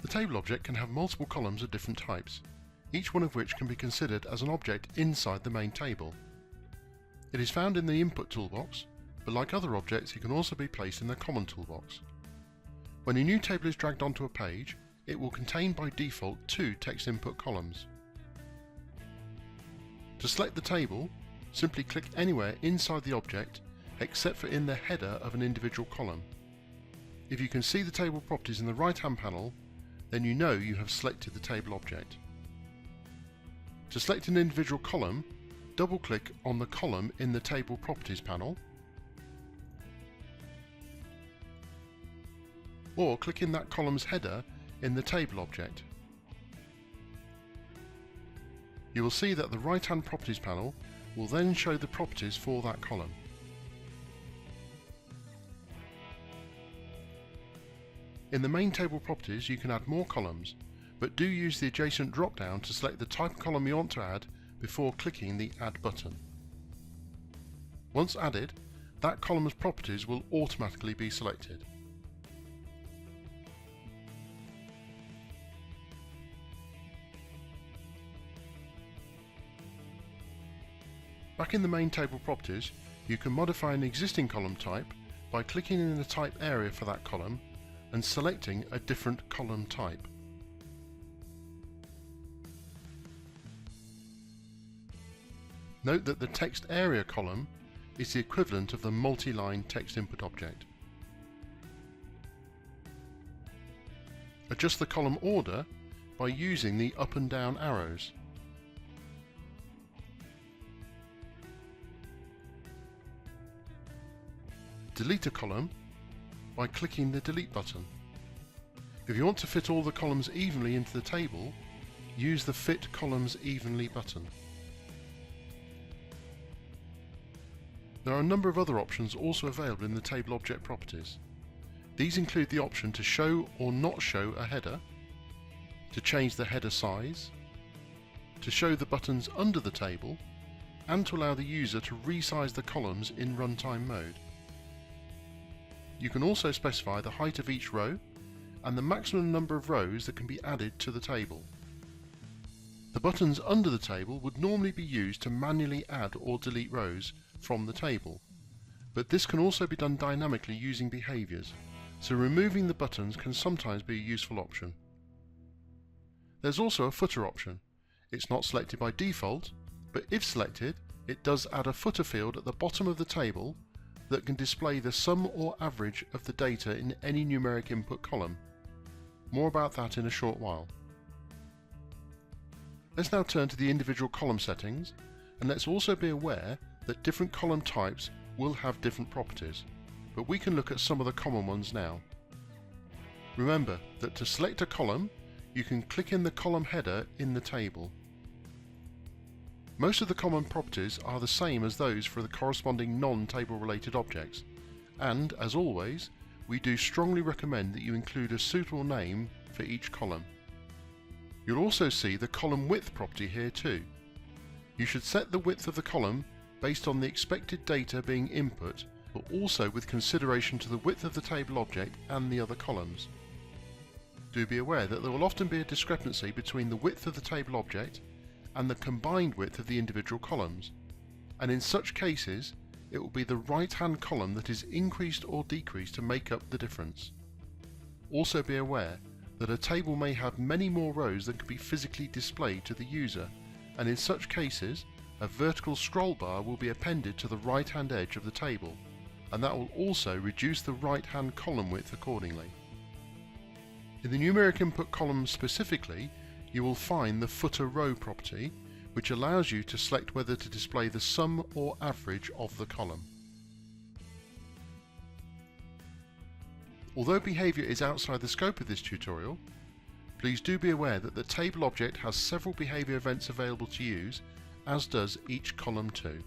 The table object can have multiple columns of different types, each one of which can be considered as an object inside the main table. It is found in the Input toolbox, but like other objects it can also be placed in the Common toolbox. When a new table is dragged onto a page, it will contain by default 2 text input columns. To select the table, simply click anywhere inside the object except for in the header of an individual column. If you can see the table properties in the right-hand panel, then you know you have selected the table object. To select an individual column, double-click on the column in the Table Properties panel, or click in that column's header in the table object. You will see that the right-hand Properties panel will then show the properties for that column. In the main table properties you can add more columns, but do use the adjacent drop-down to select the type of column you want to add before clicking the Add button. Once added, that column's properties will automatically be selected. Back in the main table properties, you can modify an existing column type by clicking in the type area for that column and selecting a different column type. Note that the text area column is the equivalent of the multi-line text input object. Adjust the column order by using the up and down arrows. Delete a column by clicking the Delete button. If you want to fit all the columns evenly into the table, use the Fit Columns Evenly button. There are a number of other options also available in the table object properties. These include the option to show or not show a header, to change the header size, to show the buttons under the table, and to allow the user to resize the columns in runtime mode. You can also specify the height of each row and the maximum number of rows that can be added to the table. The buttons under the table would normally be used to manually add or delete rows from the table, but this can also be done dynamically using behaviours, so removing the buttons can sometimes be a useful option. There's also a footer option. It's not selected by default, but if selected, it does add a footer field at the bottom of the table that can display the sum or average of the data in any numeric input column. More about that in a short while. Let's now turn to the individual column settings, and let's also be aware that different column types will have different properties, but we can look at some of the common ones now. Remember that to select a column, you can click in the column header in the table. Most of the common properties are the same as those for the corresponding non-table related objects, and as always, we do strongly recommend that you include a suitable name for each column. You'll also see the column width property here too. You should set the width of the column based on the expected data being input, but also with consideration to the width of the table object and the other columns. Do be aware that there will often be a discrepancy between the width of the table object and the combined width of the individual columns, and in such cases it will be the right-hand column that is increased or decreased to make up the difference. Also be aware that a table may have many more rows than can be physically displayed to the user, and in such cases a vertical scroll bar will be appended to the right-hand edge of the table, and that will also reduce the right-hand column width accordingly. In the numeric input column specifically, you will find the footer row property, which allows you to select whether to display the sum or average of the column. Although behaviour is outside the scope of this tutorial, please do be aware that the table object has several behaviour events available to use, as does each column too.